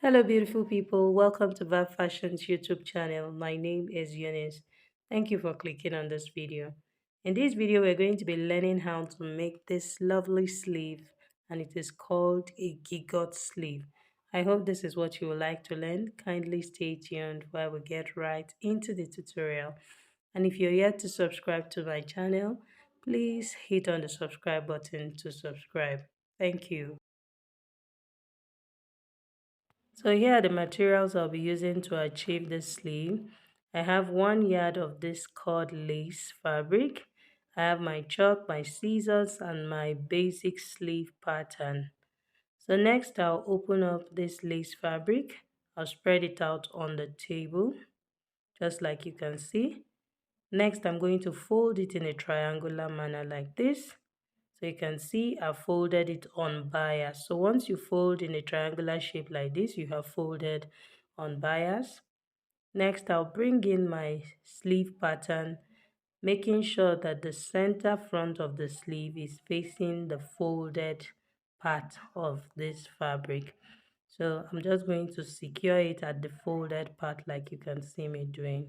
Hello, beautiful people. Welcome to Vibe Fashion's YouTube channel. My name is Eunice. Thank you for clicking on this video. In this video, we're going to be learning how to make this lovely sleeve, and it is called a GIGOT sleeve. I hope this is what you would like to learn. Kindly stay tuned while we get right into the tutorial. And if you're yet to subscribe to my channel, please hit on the subscribe button to subscribe. Thank you. So here are the materials I'll be using to achieve this sleeve. I have 1 yard of this cord lace fabric. I have my chalk, my scissors, and my basic sleeve pattern. So next I'll open up this lace fabric. I'll spread it out on the table, just like you can see. Next I'm going to fold it in a triangular manner like this. So you can see I folded it on bias. So once you fold in a triangular shape like this, you have folded on bias. Next, I'll bring in my sleeve pattern, making sure that the center front of the sleeve is facing the folded part of this fabric. So I'm just going to secure it at the folded part like you can see me doing.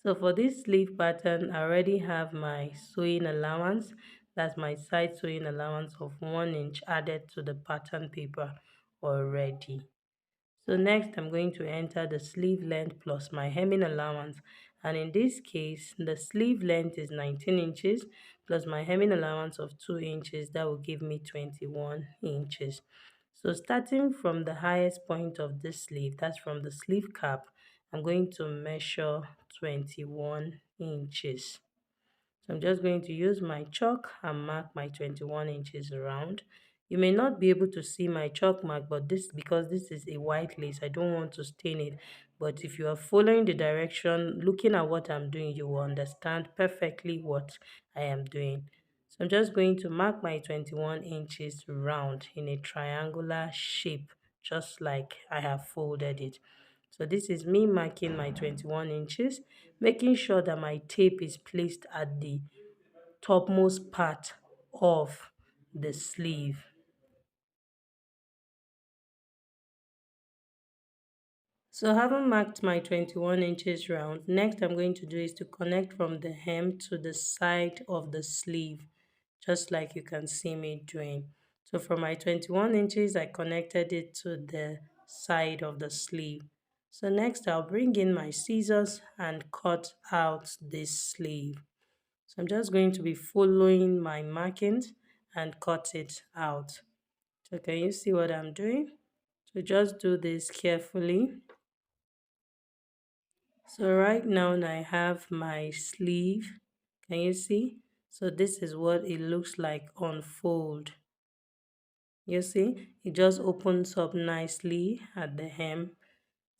So for this sleeve pattern, I already have my sewing allowance. That's my side sewing allowance of 1 inch added to the pattern paper already. So next I'm going to enter the sleeve length plus my hemming allowance, and in this case the sleeve length is 19 inches plus my hemming allowance of 2 inches. That will give me 21 inches. So starting from the highest point of this sleeve, that's from the sleeve cap, I'm going to measure 21 inches. So I'm just going to use my chalk and mark my 21 inches around. You may not be able to see my chalk mark, but because this is a white lace, I don't want to stain it. But if you are following the direction, looking at what I'm doing, you will understand perfectly what I am doing. So I'm just going to mark my 21 inches round in a triangular shape, just like I have folded it. So this is me marking my 21 inches, making sure that my tape is placed at the topmost part of the sleeve. So having marked my 21 inches round, next I'm going to do is to connect from the hem to the side of the sleeve, just like you can see me doing. So from my 21 inches, I connected it to the side of the sleeve. So next I'll bring in my scissors and cut out this sleeve. So I'm just going to be following my markings and cut it out. So can you see what I'm doing? So just do this carefully. So right now I have my sleeve. Can you see? So this is what it looks like on fold. You see, it just opens up nicely at the hem.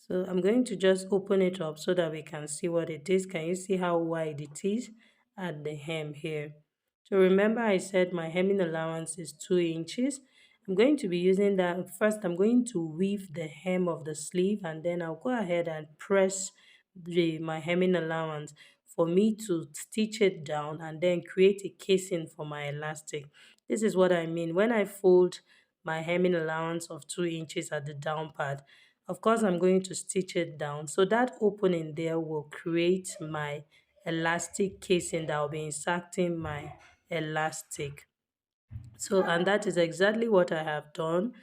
So I'm going to just open it up so that we can see what it is. Can you see how wide it is at the hem here? So remember I said my hemming allowance is 2 inches. I'm going to be using that. First, I'm going to weave the hem of the sleeve, and then I'll go ahead and press my hemming allowance for me to stitch it down and then create a casing for my elastic. This is what I mean when I fold my hemming allowance of 2 inches at the down part. Of course, I'm going to stitch it down. So that opening there will create my elastic casing that will be inserting my elastic. So, and that is exactly what I have done.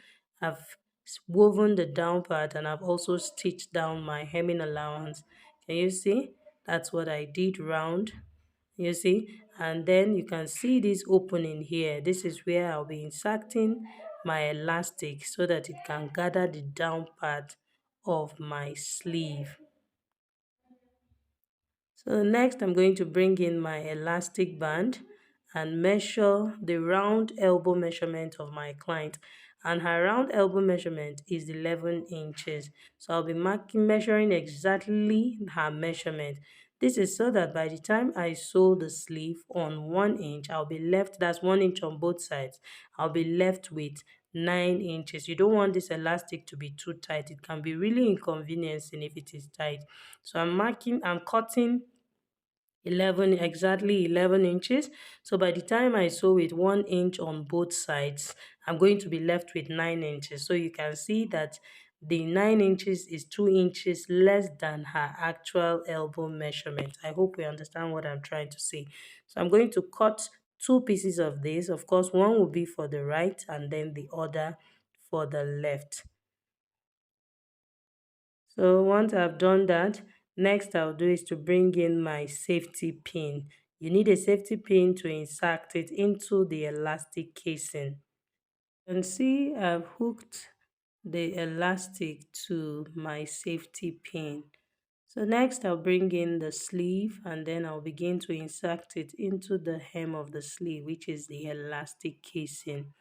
I've woven the down part and I've also stitched down my hemming allowance. Can you see? That's what I did round. You see? And then you can see this opening here. This is where I'll be inserting my elastic so that it can gather the down part of my sleeve. So next I'm going to bring in my elastic band and measure the round elbow measurement of my client, and her round elbow measurement is 11 inches. So I'll be measuring exactly her measurement. This is so that by the time I sew the sleeve on 1 inch, I'll be left, that's 1 inch on both sides, I'll be left with 9 inches. You don't want this elastic to be too tight. It can be really inconveniencing if it is tight. So I'm cutting 11 inches. So by the time I sew it 1 inch on both sides, I'm going to be left with 9 inches. So you can see that the 9 inches is 2 inches less than her actual elbow measurement. I hope we understand what I'm trying to say. So I'm going to cut two pieces of this. Of course, one will be for the right and then the other for the left. So once I've done that, next I'll do is to bring in my safety pin. You need a safety pin to insert it into the elastic casing. You can see I've hooked the elastic to my safety pin. So next I'll bring in the sleeve and then I'll begin to insert it into the hem of the sleeve, which is the elastic casing.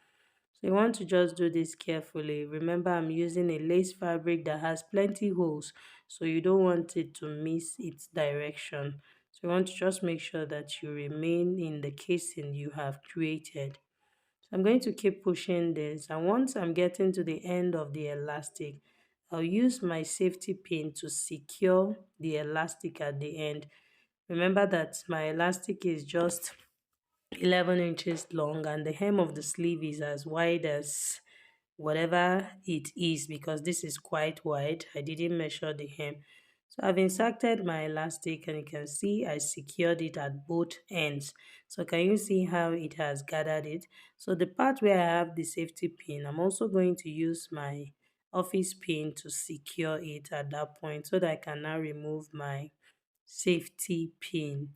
So you want to just do this carefully. Remember, I'm using a lace fabric that has plenty holes, so you don't want it to miss its direction. So you want to just make sure that you remain in the casing you have created. So I'm going to keep pushing this, and once I'm getting to the end of the elastic, I'll use my safety pin to secure the elastic at the end. Remember that my elastic is just 11 inches long and the hem of the sleeve is as wide as whatever it is, because this is quite wide. I didn't measure the hem. So I've inserted my elastic and you can see I secured it at both ends. So can you see how it has gathered it? So the part where I have the safety pin, I'm also going to use my office pin to secure it at that point so that I can now remove my safety pin.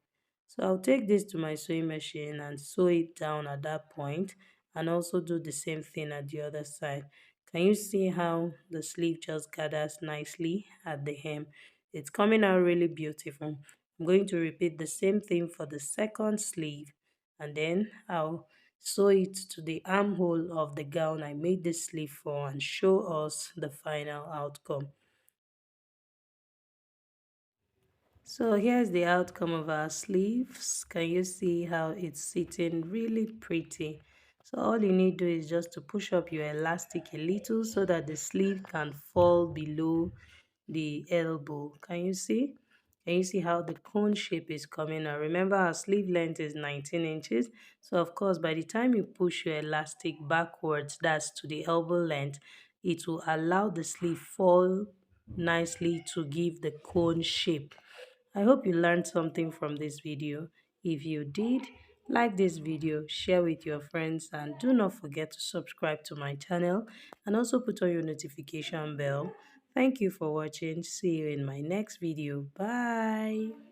So I'll take this to my sewing machine and sew it down at that point, and also do the same thing at the other side. Can you see how the sleeve just gathers nicely at the hem? It's coming out really beautiful. I'm going to repeat the same thing for the second sleeve, and then I'll sew it to the armhole of the gown I made this sleeve for and show us the final outcome. So here's the outcome of our sleeves. Can you see how it's sitting really pretty? So all you need to do is just to push up your elastic a little so that the sleeve can fall below the elbow. Can you see? Can you see how the cone shape is coming out? Remember, our sleeve length is 19 inches. So of course, by the time you push your elastic backwards, that's to the elbow length, it will allow the sleeve fall nicely to give the cone shape. I hope you learned something from this video. If you did, like this video, share with your friends, and do not forget to subscribe to my channel and also put on your notification bell. Thank you for watching. See you in my next video. Bye.